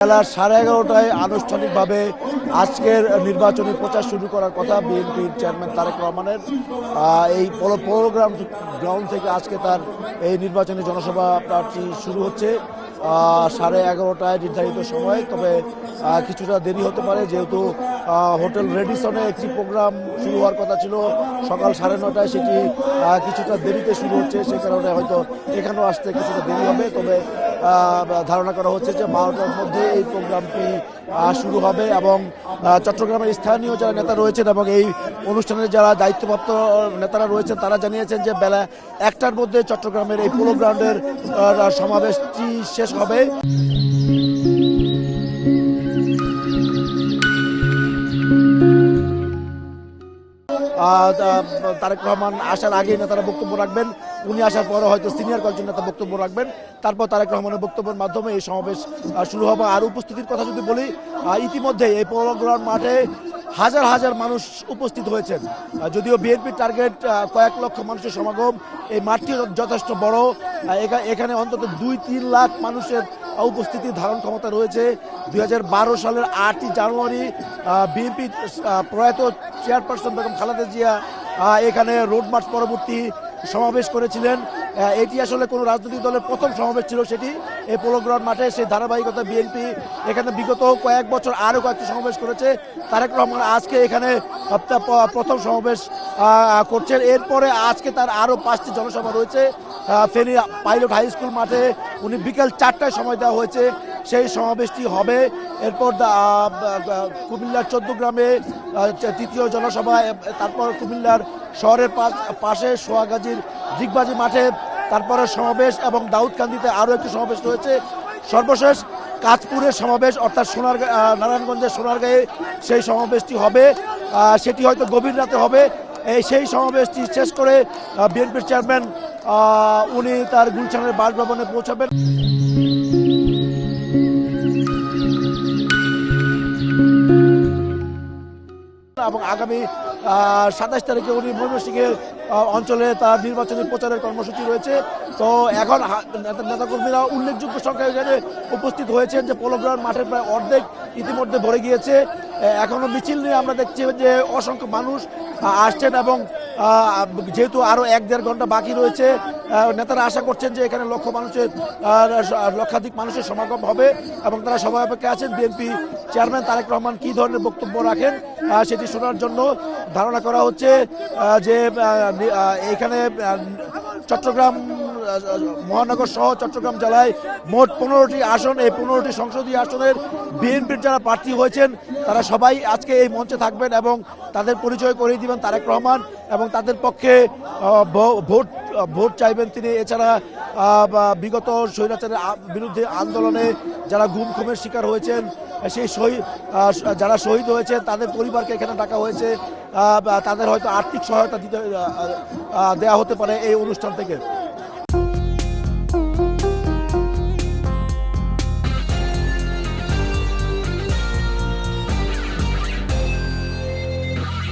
বেলা 11:30টায় আনুষ্ঠানিকভাবে আজকের নির্বাচনী প্রচার শুরু করার কথা বিএনপির চেয়ারম্যান তারেক রহমানের। এই পৌর গ্রাউন্ড থেকে আজকে তার এই নির্বাচনী জনসভা প্রার্থী শুরু হচ্ছে 11:30টায় নির্ধারিত সময়। তবে কিছুটা দেরি হতে পারে, যেহেতু হোটেল রেডিসনে একটি প্রোগ্রাম শুরু হওয়ার কথা ছিল সকাল 9:30টায়, সেটি কিছুটা দেরিতে শুরু হচ্ছে। সে কারণে হয়তো এখানেও আসতে কিছুটা দেরি হবে। তবে ধারণা করা হচ্ছে যে 12টার মধ্যে এই প্রোগ্রামটি শুরু হবে এবং চট্টগ্রামের স্থানীয় যারা নেতা রয়েছেন এবং এই অনুষ্ঠানের যারা দায়িত্বপ্রাপ্ত নেতারা রয়েছেন তারা জানিয়েছেন যে বেলা 1টার মধ্যে চট্টগ্রামের এই পোলো গ্রাউন্ডের সমাবেশটি শেষ হবে। তারেক রহমান আসার আগে নেতারা বক্তব্য রাখবেন, উনি আসার পরে হয়তো সিনিয়র কয়েকজন নেতা বক্তব্য রাখবেন, তারপর তারেক রহমানের বক্তব্যের মাধ্যমে এই সমাবেশ শুরু হবে। আর উপস্থিতির কথা যদি বলি, ইতিমধ্যে এই পৌর গ্রাউন্ড মাঠে হাজার হাজার মানুষ উপস্থিত হয়েছেন। যদিও বিএনপির টার্গেট কয়েক লক্ষ মানুষের সমাগম, এই মাঠটি যথেষ্ট বড়। এখানে অন্তত 2-3 লাখ মানুষের উপস্থিতির ধারণ ক্ষমতা রয়েছে। 2012 সালের 8ই জানুয়ারি বিএনপি প্রয়াত চেয়ারপারসন বেগম খালেদা জিয়া এখানে রোড মার্চ পরবর্তী সমাবেশ করেছিলেন। এটি আসলে কোনো রাজনৈতিক দলের প্রথম সমাবেশ ছিল, সেটি এই পোলো গ্রাউন্ড মাঠে। সেই ধারাবাহিকতা বিএনপি এখানে বিগত কয়েক বছর আরও কয়েকটি সমাবেশ করেছে। তারেক রহমান আজকে এখানে প্রথম সমাবেশ করছেন। এরপরে আজকে তার আরও 5টি জনসভা রয়েছে ফেনী পাইলট হাই স্কুল মাঠে। উনি বিকেল 4টায় সময় দেওয়া হয়েছে, সেই সমাবেশটি হবে। এরপর কুমিল্লার 14 গ্রামে 3য় জনসভা, তারপর কুমিল্লার শহরের পাশে সোহাগাজীর দিগবাজি মাঠে তারপরে সমাবেশ, এবং দাউদকান্দিতে আরও একটি সমাবেশ রয়েছে। সর্বশেষ কাঁচপুরের সমাবেশ, অর্থাৎ নারায়ণগঞ্জের সোনারগাঁয়ে সেই সমাবেশটি হবে। সেটি হয়তো গভীর রাতে হবে। সেই সমাবেশটি শেষ করে বিএনপির চেয়ারম্যান উনি তার গুলশানের বাসভবনে পৌঁছাবেন। এবং আগামী 27 তারিখে উনি ময়মনসিংহের অঞ্চলে তার নির্বাচনী প্রচারের কর্মসূচি রয়েছে। তো এখন নেতাকর্মীরা উল্লেখযোগ্য সংখ্যায় এখানে উপস্থিত হয়েছেন, যে পোলো গ্রাউন্ড মাঠের প্রায় অর্ধেক ইতিমধ্যে ভরে গিয়েছে। এখনও মিছিল নিয়ে আমরা দেখছি যে অসংখ্য মানুষ আসছেন, এবং যেহেতু আরও 1-1.5 ঘন্টা বাকি রয়েছে, নেতারা আশা করছেন যে এখানে লক্ষাধিক মানুষের সমাগম হবে এবং তারা সবাই অপেক্ষা আছেন বিএনপি চেয়ারম্যান তারেক রহমান কী ধরনের বক্তব্য রাখেন সেটি শোনার জন্য। ধারণা করা হচ্ছে যে এখানে চট্টগ্রাম মহানগর সহ চট্টগ্রাম জেলায় মোট 15টি আসন, এই 15টি সংসদীয় আসনের বিএনপির যারা প্রার্থী হয়েছেন তারা সবাই আজকে এই মঞ্চে থাকবেন এবং তাদের পরিচয় করিয়ে দিবেন তারেক রহমান, এবং তাদের পক্ষে ভোট চাইবেন তিনি। এছাড়া বিগত স্বৈরাচারের বিরুদ্ধে আন্দোলনে যারা গুম খুনের শিকার হয়েছেন, সেই যারা শহীদ হয়েছে তাদের পরিবারকে এখানে ডাকা হয়েছে। তাদের হয়তো আর্থিক সহায়তা দেওয়া হতে পারে এই অনুষ্ঠান থেকে।